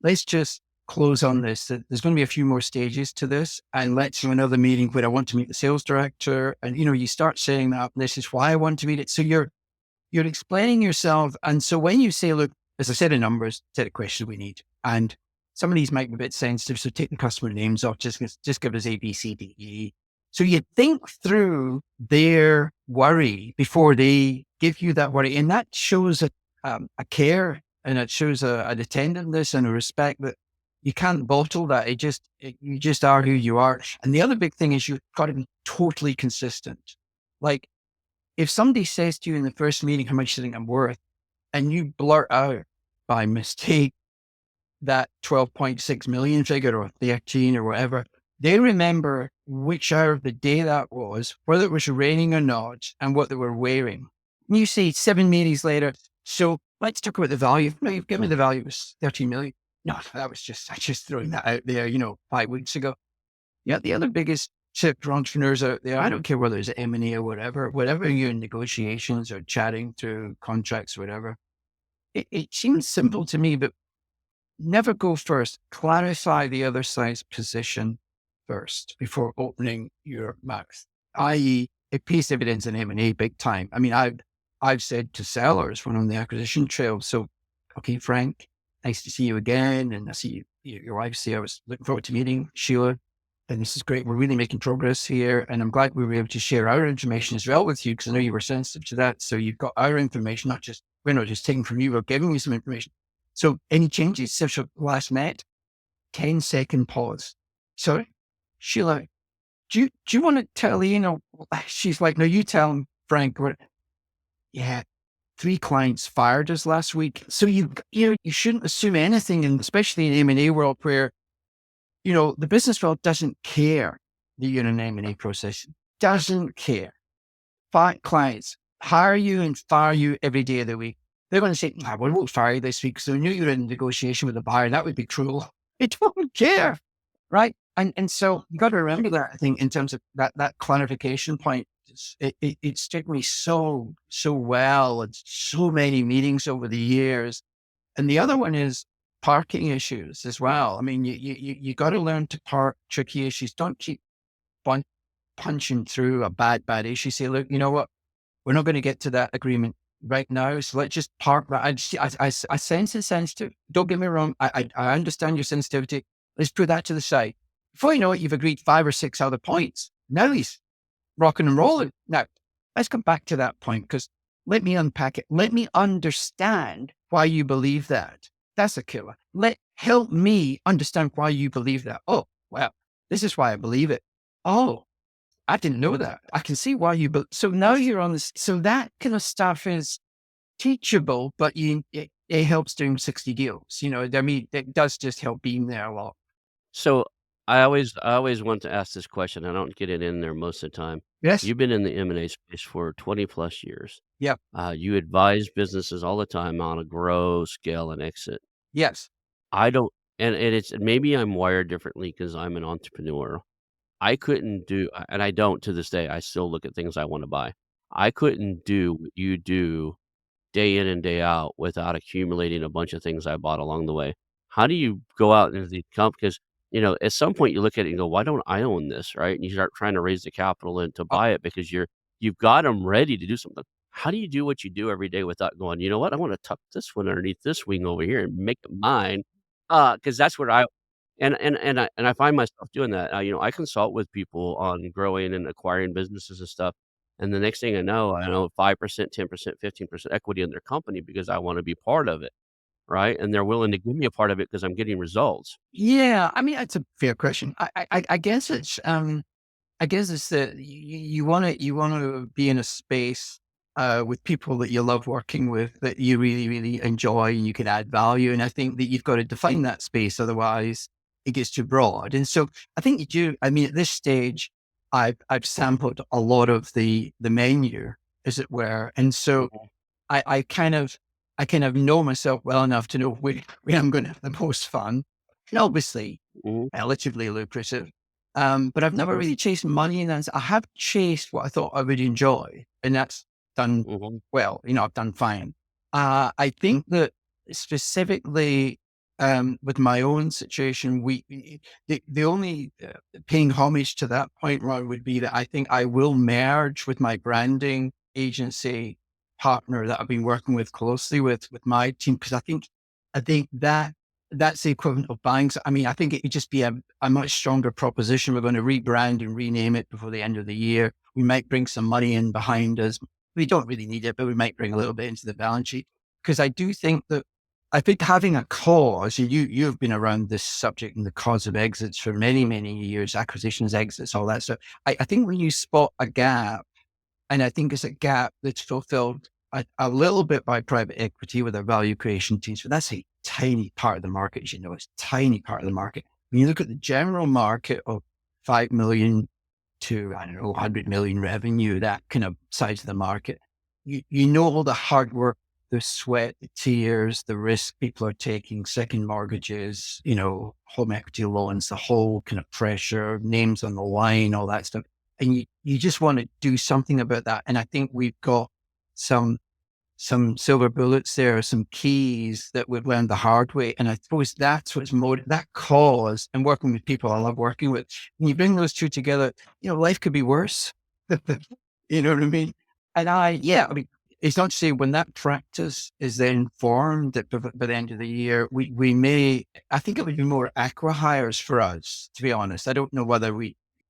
let's just close on this. There's going to be a few more stages to this, and let's do another meeting where I want to meet the sales director. And you start saying that this is why I want to meet it. So you're explaining yourself. And so when you say, look, there's a set of numbers, set of questions we need, and some of these might be a bit sensitive. So take the customer names off, just give us A, B, C, D, E. So you think through their worry before they give you that worry, and that shows a care, and it shows an attentiveness and a respect that you can't bottle that. You just are who you are. And the other big thing is you've got to be totally consistent. Like if somebody says to you in the first meeting, how much do you think I'm worth? And you blurt out, by mistake that 12.6 million figure or 13 or whatever, they remember which hour of the day that was, whether it was raining or not, and what they were wearing. And you say 7 meetings later, so let's talk about the value. No, you've given me the value, it was 13 million. No, that was I just throwing that out there, 5 weeks ago. Yeah, the other biggest tip for entrepreneurs out there, I don't care whether it's M&A or whatever you're in negotiations or chatting through contracts or whatever, it seems simple to me, but never go first. Clarify the other side's position first before opening your mouth, i.e. it pays dividends in M&A big time. I mean, I've said to sellers when on the acquisition trail, so, okay, Frank, nice to see you again. And I see your wife say, I was looking forward to meeting Sheila. And this is great. We're really making progress here. And I'm glad we were able to share our information as well with you, because I know you were sensitive to that. So you've got our information, we're not just taking from you, we're giving you some information. So any changes since we last met? 10-second pause. Sorry, Sheila, do you want to tell Ian? She's like, no, you tell him, Frank. Yeah, 3 clients fired us last week. So you shouldn't assume anything, and especially in M&A world where, the business world doesn't care that you're in an M&A process. Doesn't care. 5 clients hire you and fire you every day of the week. They're going to say, we won't fire you this week. So I knew you were in negotiation with the buyer. That would be cruel. They don't care. Right. And so you got to remember that, I think, in terms of that clarification point, it struck me so well. It's so many meetings over the years. And the other one is parking issues as well. I mean, you got to learn to park tricky issues. Don't keep punching through a bad issue. Say, look, you know what? We're not going to get to that agreement right now. So let's just park that. I sense it's sensitive. Don't get me wrong. I understand your sensitivity. Let's put that to the side. Before you know it, you've agreed 5 or 6 other points. Now he's rocking and rolling. Now, let's come back to that point, because let me unpack it. Let me understand why you believe that. That's a killer. Help me understand why you believe that. Oh, well, this is why I believe it. Oh, I didn't know that. I can see why so now you're on this. So that kind of stuff is teachable, but it helps doing 60 deals. I mean, it does just help being there a lot. So, I always want to ask this question, I don't get it in there most of the time. Yes. You've been in the M&A space for 20 plus years. Yep. You advise businesses all the time on a grow, scale, and exit. Yes. I don't and it's maybe I'm wired differently because 'cause I'm an entrepreneur. I couldn't do and I don't to this day, I still look at things I wanna buy. I couldn't do what you do day in and day out without accumulating a bunch of things I bought along the way. How do you go out into the because, at some point you look at it and go, "Why don't I own this?" Right? And you start trying to raise the capital and to Oh, buy it because you've got them ready to do something. How do you do what you do every day without going, "You know what? I wanna tuck this one underneath this wing over here and make it mine." Because that's what I and I find myself doing that. I consult with people on growing and acquiring businesses and stuff. And the next thing I know 5%, 10%, 15% equity in their company because I wanna be part of it, right? And they're willing to give me a part of it because 'cause I'm getting results. yeah. I mean, that's a fair question. I guess it's that you want to be in a space with people that you love working with, that you really, really enjoy, and you can add value. And I think that you've got to define that space, otherwise it gets too broad. And so I think you do. I mean, at this stage, I've sampled a lot of the menu, as it were, and so Mhm, I kind of know myself well enough to know where I'm going to have the most fun, and obviously mhm, relatively lucrative. But I've never really chased money, and I have chased what I thought I would enjoy, and that's done mhm, well. I've done fine. I think that specifically with my own situation, the only paying homage to that point, Ron, would be that I think I will merge with my branding agency partner that I've been working with closely with my team, because I think that's the equivalent of buying. I mean, I think it would just be a much stronger proposition. We're going to rebrand and rename it before the end of the year. We might bring some money in behind us. We don't really need it, but we might bring a little bit into the balance sheet, because I think having a cause, and you've been around this subject and the cause of exits for many, many years, acquisitions, exits, all that stuff. I think when you spot a gap, and I think it's a gap that's fulfilled a little bit by private equity with their value creation teams, but that's a tiny part of the market. As you know, it's a tiny part of the market. When you look at the general market of 5 million to, I don't know, 100 million revenue, that kind of size of the market, you know all the hard work, the sweat, the tears, the risk people are taking, second mortgages, home equity loans, the whole kind of pressure, names on the line, all that stuff. And you just want to do something about that. And I think we've got some some silver bullets there, some keys that we've learned the hard way. And I suppose that's what's that cause and working with people I love working with. When you bring those two together, life could be worse. You know what I mean? And I mean, it's not to say when that practice is then formed by the end of the year, I think it would be more acqui-hires for us, to be honest. I don't know whether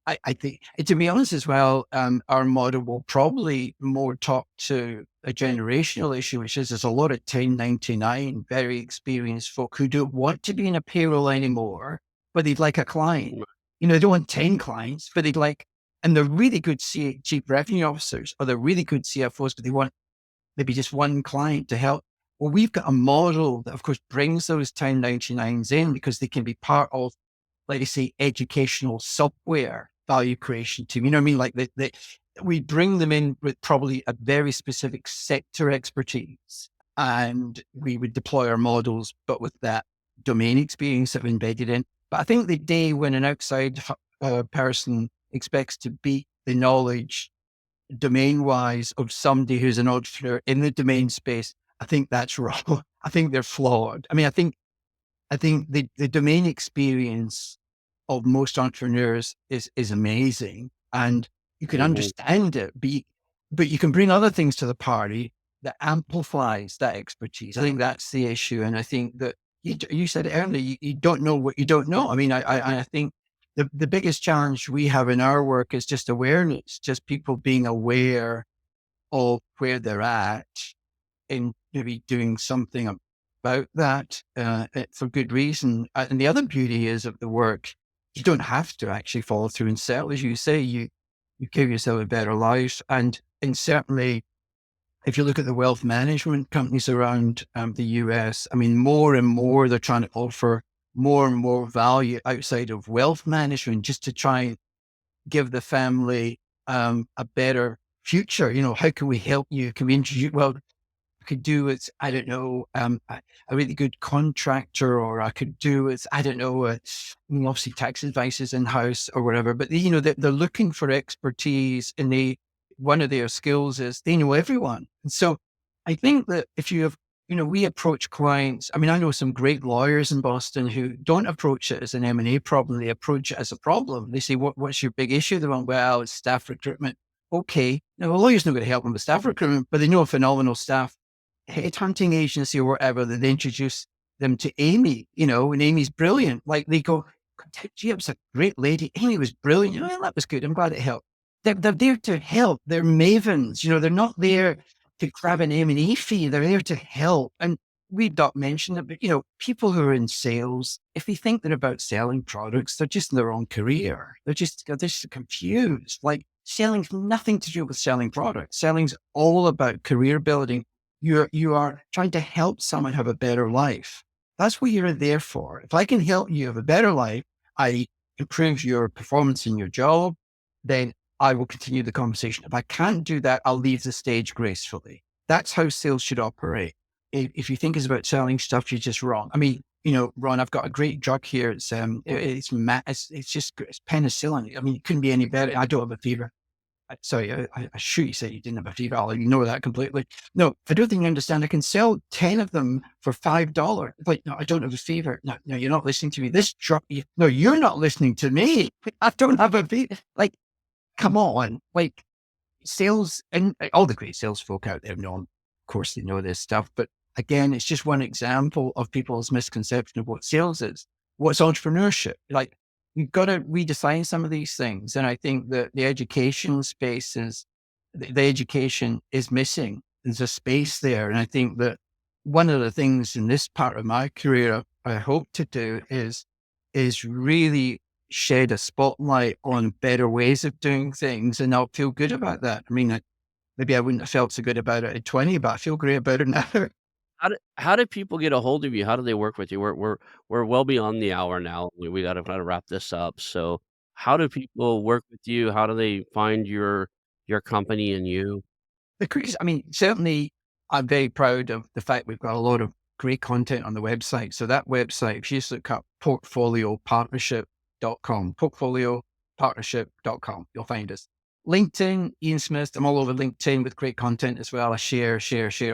I think, to be honest as well, our model will probably more talk to a generational issue, which is there's a lot of 1099, very experienced folk who don't want to be in a payroll anymore, but they'd like a client. They don't want 10 clients, but and they're really good chief revenue officers, or they're really good CFOs, but they want maybe just one client to help. Well, we've got a model that, of course, brings those 1099s in because they can be part of, like I say, educational software value creation team. You know what I mean? Like we bring them in with probably a very specific sector expertise, and we would deploy our models, but with that domain experience that we embedded in. But I think the day when an outside person expects to beat the knowledge domain-wise of somebody who's an entrepreneur in the domain space, I think that's wrong. I think they're flawed. I mean, I think the domain experience of most entrepreneurs is amazing, and you can Mhm. understand it, but you can bring other things to the party that amplifies that expertise. I think that's the issue. And I think that you said it earlier, you don't know what you don't know. I mean, I think the biggest challenge we have in our work is just awareness, just people being aware of where they're at in maybe doing something about that for good reason. And the other beauty is of the work, you don't have to actually follow through and sell. As you say, you give yourself a better life. And certainly, if you look at the wealth management companies around the US, I mean, more and more they're trying to offer more and more value outside of wealth management just to try and give the family a better future. How can we help you? Can we introduce, well, I could do with, I don't know, a really good contractor, or I could do with, I don't know, obviously tax advice is in-house or whatever, but they're looking for expertise, and one of their skills is they know everyone. And so I think that if you have, we approach clients. I mean, I know some great lawyers in Boston who don't approach it as an M&A problem. They approach it as a problem. They say, what's your big issue? They're going, well, it's staff recruitment. Okay. Now, a lawyer's not going to help them with staff recruitment, but they know a phenomenal staff headhunting agency or whatever, that they introduce them to Amy, and Amy's brilliant. Like they go, gee, it was a great lady. Amy was brilliant. Well, that was good. I'm glad it helped. They're there to help. They're mavens. They're not there to grab an M&E fee. They're there to help. And we've not mentioned it, but people who are in sales, if they think they're about selling products, they're just in their own career. They're just confused. Like selling's nothing to do with selling products. Selling's all about career building. You are trying to help someone have a better life. That's what you're there for. If I can help you have a better life, I improve your performance in your job, then I will continue the conversation. If I can't do that, I'll leave the stage gracefully. That's how sales should operate. If you think it's about selling stuff, you're just wrong. I mean, Ron, I've got a great drug here. It's penicillin. I mean, it couldn't be any better. I don't have a fever. Sorry, I sure you said you didn't have a fever. I'll ignore that completely. No, I don't think you understand. I can sell 10 of them for $5. Like, no, I don't have a fever. No, you're not listening to me. This drug, no, you're not listening to me. I don't have a fever. Like, come on. Like, sales, and all the great sales folk out there know, of course, they know this stuff. But again, it's just one example of people's misconception of what sales is. What's entrepreneurship? Like, you've got to redefine some of these things. And I think that the education space the education is missing. There's a space there. And I think that one of the things in this part of my career I hope to do is really shed a spotlight on better ways of doing things. And I'll feel good about that. I mean, maybe I wouldn't have felt so good about it at 20, but I feel great about it now. How do people get a hold of you? How do they work with you? We're well beyond the hour now. We gotta kinda wrap this up. So, how do people work with you? How do they find your company and you? The quickest, I mean, certainly I'm very proud of the fact we've got a lot of great content on the website. So that website, if you just look up portfoliopartnership.com, you'll find us. LinkedIn, Ian Smith, I'm all over LinkedIn with great content as well. I share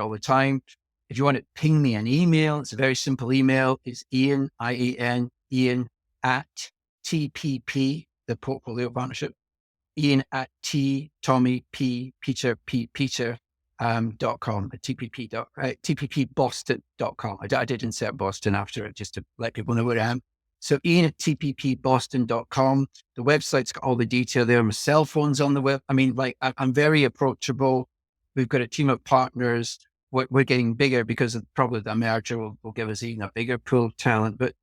all the time. If you want to ping me an email, it's a very simple email. It's Ian, IEN, Ian at TPP, the Portfolio Partnership Ian at T Tommy P Peter P Peter .com tppboston.com. I did insert Boston after it just to let people know where I am. So Ian at tppboston.com. The website's got all the detail there. My cell phone's on the web. I mean, like I'm very approachable. We've got a team of partners. We're getting bigger because of probably the merger will give us even a bigger pool of talent. But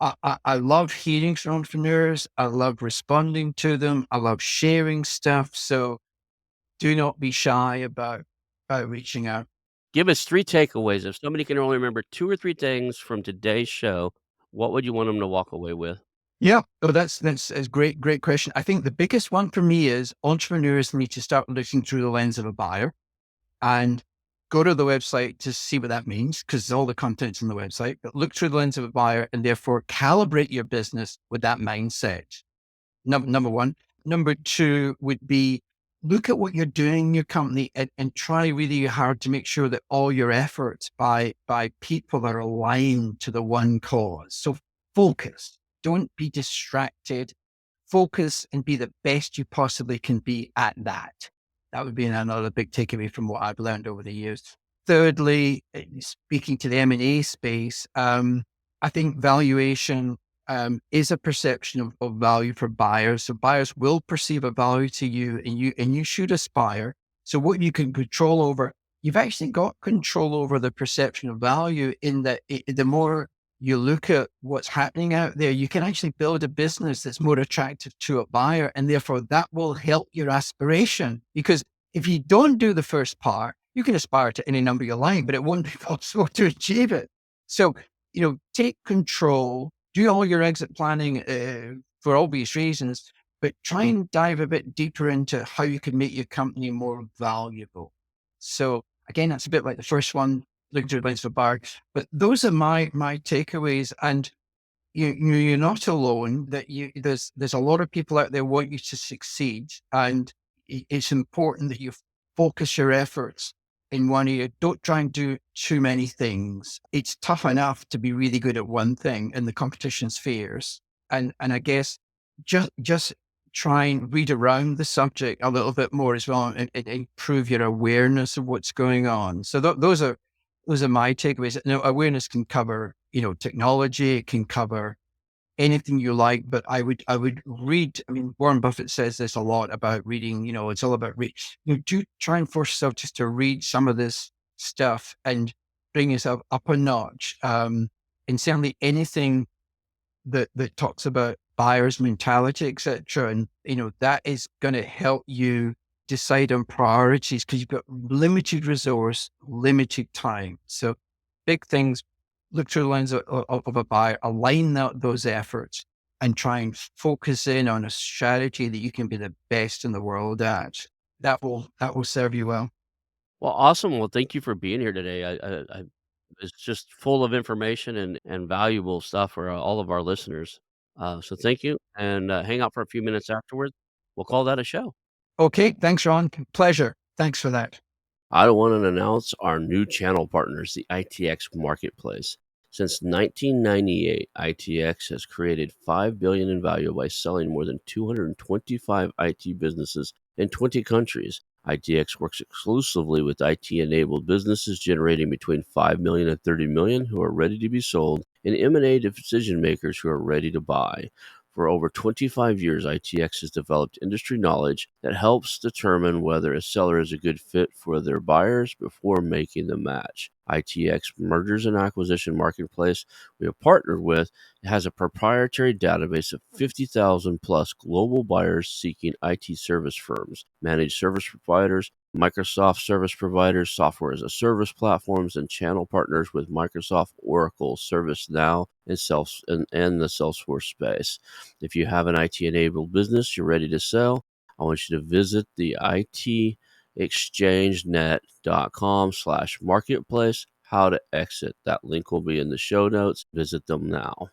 I love hearing from entrepreneurs. I love responding to them. I love sharing stuff. So do not be shy about reaching out. Give us 3 takeaways. If somebody can only remember 2 or 3 things from today's show, what would you want them to walk away with? Yeah. Oh, that's a great question. I think the biggest one for me is entrepreneurs need to start looking through the lens of a buyer and go to the website to see what that means because all the content's on the website, but look through the lens of a buyer and therefore calibrate your business with that mindset. Number one. Number two would be look at what you're doing in your company and try really hard to make sure that all your efforts by people are aligned to the one cause. So focus, don't be distracted, focus and be the best you possibly can be at that. That would be another big takeaway from what I've learned over the years. Thirdly, speaking to the M&A space, I think valuation is a perception of value for buyers. So buyers will perceive a value to you and you should aspire. So what you can control over, you've actually got control over the perception of value in that the more you look at what's happening out there, you can actually build a business that's more attractive to a buyer. And therefore that will help your aspiration. Because if you don't do the first part, you can aspire to any number you like, but it won't be possible to achieve it. So, take control, do all your exit planning for obvious reasons, but try and dive a bit deeper into how you can make your company more valuable. So again, that's a bit like the first one, looking through the lens of a bar. But those are my takeaways. And you're not alone. That there's a lot of people out there want you to succeed, and it's important that you focus your efforts in one area. Don't try and do too many things. It's tough enough to be really good at one thing, and the competition's fierce. And I guess just try and read around the subject a little bit more as well, and improve your awareness of what's going on. So those are my takeaways. Now, awareness can cover, technology. It can cover anything you like, but I would read. I mean, Warren Buffett says this a lot about reading. It's all about read. Do try and force yourself just to read some of this stuff and bring yourself up a notch. And certainly anything that talks about buyer's mentality, etc. And that is going to help you decide on priorities because you've got limited resource, limited time. So big things, look through the lens of a buyer, align those efforts and try and focus in on a strategy that you can be the best in the world at. That will serve you well. Well, awesome. Well, thank you for being here today. I it's just full of information and valuable stuff for all of our listeners. So thank you, and hang out for a few minutes afterwards. We'll call that a show. Okay. Thanks, Ron. Pleasure. Thanks for that. I want to announce our new channel partners, the ITX Marketplace. Since 1998, ITX has created $5 billion in value by selling more than 225 IT businesses in 20 countries. ITX works exclusively with IT-enabled businesses generating between 5 million and 30 million who are ready to be sold, and M&A decision makers who are ready to buy. For over 25 years, ITX has developed industry knowledge that helps determine whether a seller is a good fit for their buyers before making the match. ITX Mergers and Acquisition Marketplace we have partnered with has a proprietary database of 50,000 plus global buyers seeking IT service firms, managed service providers, Microsoft service providers, software as a service platforms, and channel partners with Microsoft, Oracle, ServiceNow, and the Salesforce space. If you have an IT-enabled business you're ready to sell, I want you to visit the itexchangenet.com/marketplace. How to exit. That link will be in the show notes. Visit them now.